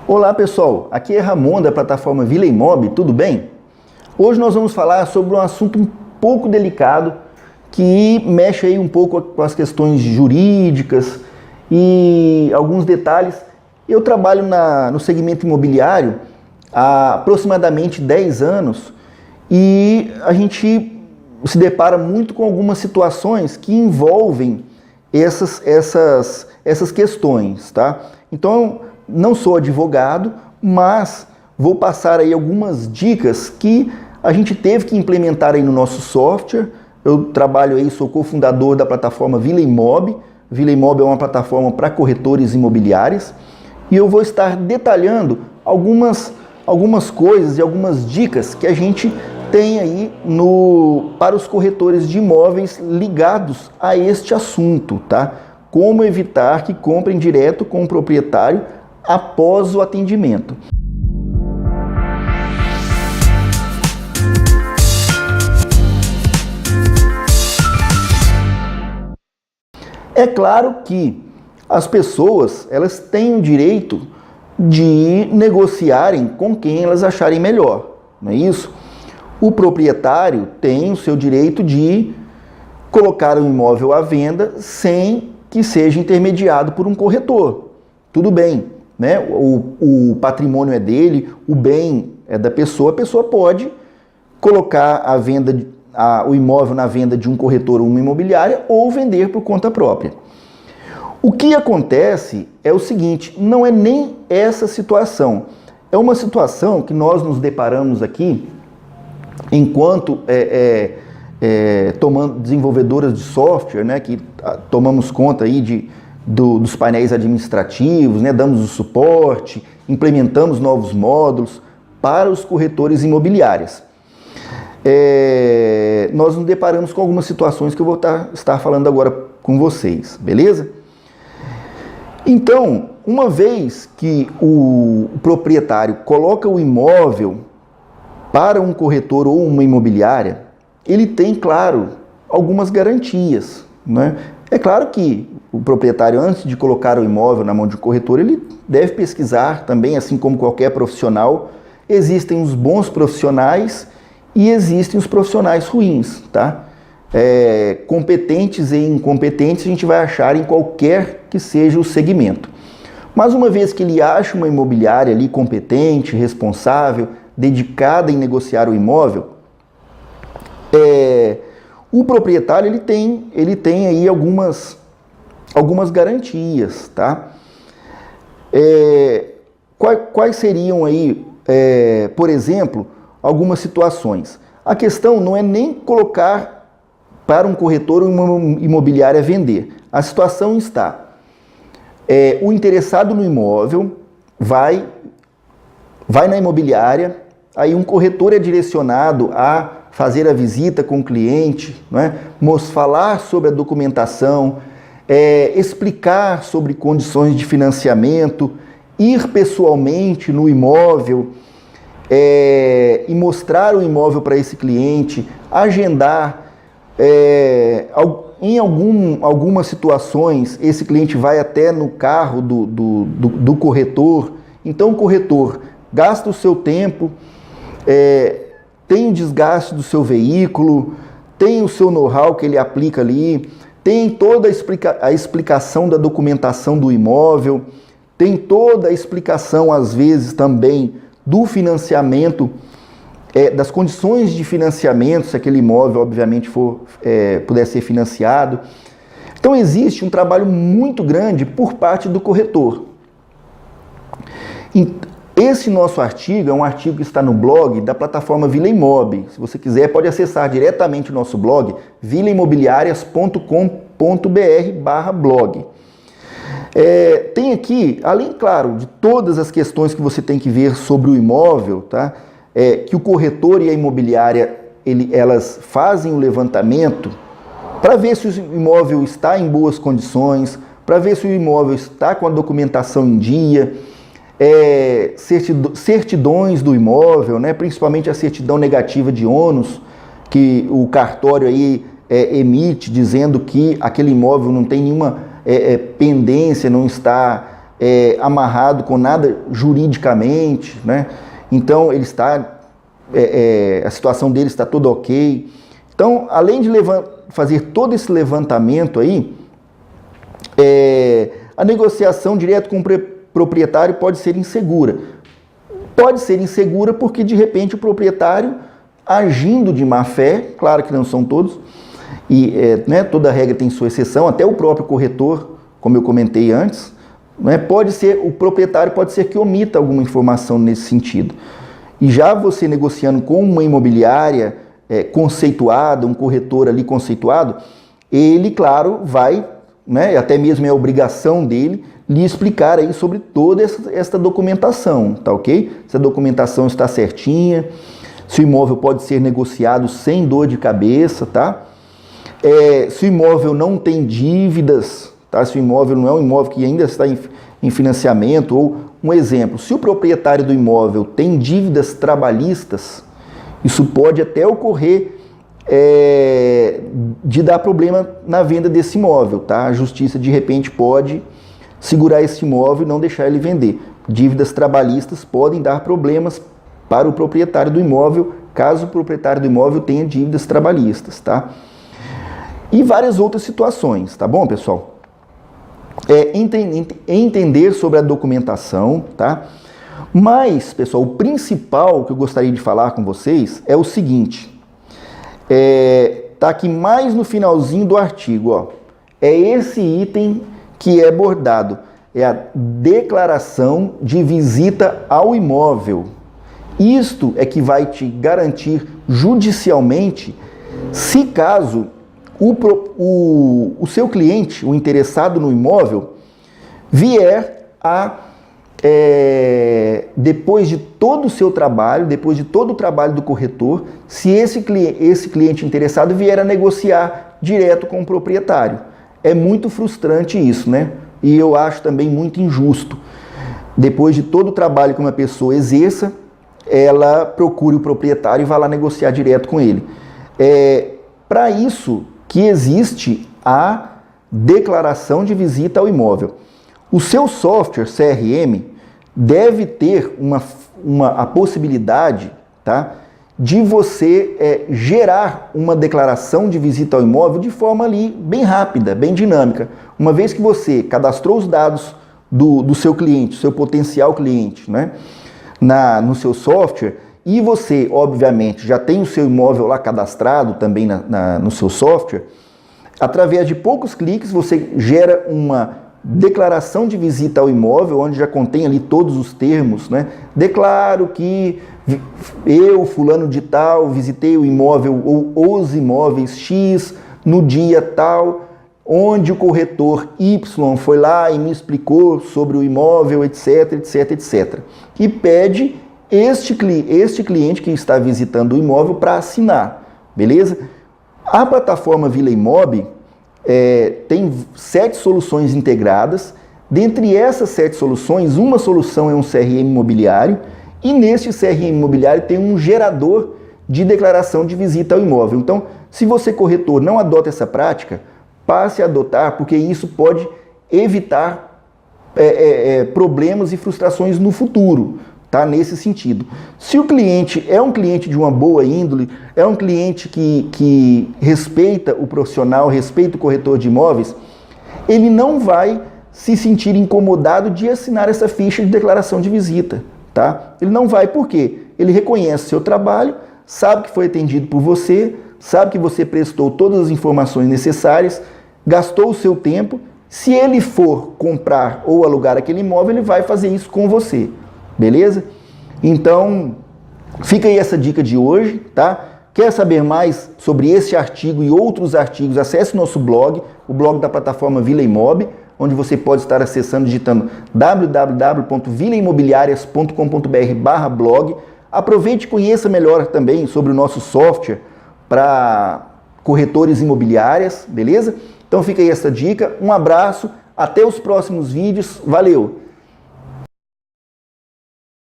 Olá pessoal, aqui é Ramon da plataforma Villa Imob, tudo bem? Hoje nós vamos falar sobre um assunto um pouco delicado que mexe aí um pouco com as questões jurídicas e alguns detalhes. Eu trabalho no segmento imobiliário há aproximadamente 10 anos e a gente se depara muito com algumas situações que envolvem essas questões, tá? Então, não sou advogado, mas vou passar aí algumas dicas que a gente teve que implementar aí no nosso software. Eu trabalho aí, sou cofundador da plataforma Villa Imob. Villa Imob é uma plataforma para corretores imobiliários e eu vou estar detalhando algumas coisas e algumas dicas que a gente tem aí para os corretores de imóveis ligados a este assunto, tá? Como evitar que comprem direto com o proprietário após o atendimento. É claro que as pessoas, elas têm o direito de negociarem com quem elas acharem melhor, não é isso? O proprietário tem o seu direito de colocar o imóvel à venda sem que seja intermediado por um corretor. Tudo bem, né? O patrimônio é dele, o bem é da pessoa, a pessoa pode colocar o imóvel na venda de um corretor ou uma imobiliária ou vender por conta própria. O que acontece é o seguinte, não é nem essa situação, é uma situação que nós nos deparamos aqui enquanto desenvolvedoras de software, né, que tomamos conta aí dos painéis administrativos, né, damos o suporte, implementamos novos módulos para os corretores imobiliários. Nós nos deparamos com algumas situações que eu vou estar falando agora com vocês, beleza? Então, uma vez que o proprietário coloca o imóvel para um corretor ou uma imobiliária, ele tem, claro, algumas garantias, né? É claro que o proprietário, antes de colocar o imóvel na mão de um corretor, ele deve pesquisar também, assim como qualquer profissional. Existem os bons profissionais e existem os profissionais ruins, tá? Competentes e incompetentes a gente vai achar em qualquer que seja o segmento. Mas uma vez que ele acha uma imobiliária ali competente, responsável, dedicada em negociar o imóvel, o proprietário ele tem aí algumas garantias, tá? Quais seriam aí, por exemplo, algumas situações? A questão não é nem colocar para um corretor ou uma imobiliária vender. A situação está, o interessado no imóvel vai na imobiliária, aí um corretor é direcionado a fazer a visita com o cliente, né? Falar sobre a documentação, explicar sobre condições de financiamento, ir pessoalmente no imóvel e mostrar o imóvel para esse cliente, agendar. Em algumas situações, esse cliente vai até no carro do corretor, então o corretor gasta o seu tempo, tem o desgaste do seu veículo, tem o seu know-how que ele aplica ali, tem toda a explicação da documentação do imóvel, tem toda a explicação, às vezes, também do financiamento, das condições de financiamento, se aquele imóvel, obviamente, puder ser financiado. Então, existe um trabalho muito grande por parte do corretor. Esse nosso artigo é um artigo que está no blog da plataforma Villa Imob. Se você quiser, pode acessar diretamente o nosso blog, villaimobiliarias.com.br/blog. Tem aqui, além, claro, de todas as questões que você tem que ver sobre o imóvel, tá? Que o corretor e a imobiliária, elas fazem o levantamento para ver se o imóvel está em boas condições, para ver se o imóvel está com a documentação em dia, certidões do imóvel, né? Principalmente a certidão negativa de ônus, que o cartório aí emite, dizendo que aquele imóvel não tem nenhuma pendência, não está amarrado com nada juridicamente, né? Então ele está, a situação dele está toda ok. Então, além de fazer todo esse levantamento aí, a negociação direto com o proprietário pode ser insegura. Pode ser insegura porque, de repente, o proprietário, agindo de má fé, claro que não são todos, e né, toda regra tem sua exceção, até o próprio corretor, como eu comentei antes, né, o proprietário pode ser que omita alguma informação nesse sentido. E já você negociando com uma imobiliária conceituada, um corretor ali conceituado, ele, claro, vai, né, até mesmo é a obrigação dele, lhe explicar aí sobre toda essa documentação, tá ok? Se a documentação está certinha, se o imóvel pode ser negociado sem dor de cabeça, tá? Se o imóvel não tem dívidas, tá? Se o imóvel não é um imóvel que ainda está em financiamento, ou um exemplo, se o proprietário do imóvel tem dívidas trabalhistas, isso pode até ocorrer de dar problema na venda desse imóvel, tá? A justiça de repente pode segurar esse imóvel e não deixar ele vender. Dívidas trabalhistas podem dar problemas para o proprietário do imóvel, caso o proprietário do imóvel tenha dívidas trabalhistas, tá? E várias outras situações, tá bom, pessoal? Entender sobre a documentação, tá? Mas, pessoal, o principal que eu gostaria de falar com vocês é o seguinte, tá aqui mais no finalzinho do artigo, ó, é esse item que é bordado, é a declaração de visita ao imóvel. Isto é que vai te garantir judicialmente, se caso o seu cliente, o interessado no imóvel, vier a, depois de todo o seu trabalho, depois de todo o trabalho do corretor, se esse cliente interessado vier a negociar direto com o proprietário. É muito frustrante isso, né? E eu acho também muito injusto. Depois de todo o trabalho que uma pessoa exerça, ela procure o proprietário e vá lá negociar direto com ele. Para isso que existe a declaração de visita ao imóvel. O seu software CRM deve ter a possibilidade, tá, de você gerar uma declaração de visita ao imóvel de forma ali bem rápida, bem dinâmica. Uma vez que você cadastrou os dados do seu cliente, seu potencial cliente, né, no seu software, e você, obviamente, já tem o seu imóvel lá cadastrado também no seu software, através de poucos cliques você gera uma declaração de visita ao imóvel, onde já contém ali todos os termos, né? Declaro que eu, fulano de tal, visitei o imóvel ou os imóveis X no dia tal, onde o corretor Y foi lá e me explicou sobre o imóvel, etc, etc, etc. E pede este cliente que está visitando o imóvel para assinar, beleza? A plataforma VilaImob tem 7 soluções integradas. Dentre essas 7 soluções, uma solução é um CRM imobiliário, e neste CRM imobiliário tem um gerador de declaração de visita ao imóvel. Então, se você, corretor, não adota essa prática, passe a adotar, porque isso pode evitar problemas e frustrações no futuro, tá? Nesse sentido. Se o cliente é um cliente de uma boa índole, é um cliente que respeita o profissional, respeita o corretor de imóveis, ele não vai se sentir incomodado de assinar essa ficha de declaração de visita, tá? Ele não vai, por quê? Ele reconhece o seu trabalho, sabe que foi atendido por você, sabe que você prestou todas as informações necessárias, gastou o seu tempo. Se ele for comprar ou alugar aquele imóvel, ele vai fazer isso com você, beleza? Então, fica aí essa dica de hoje, tá? Quer saber mais sobre esse artigo e outros artigos? Acesse nosso blog, o blog da plataforma VilaImob, onde você pode estar acessando digitando www.vilaimobiliarias.com.br/blog. Aproveite e conheça melhor também sobre o nosso software para corretores imobiliárias, beleza? Então fica aí essa dica, um abraço, até os próximos vídeos, valeu!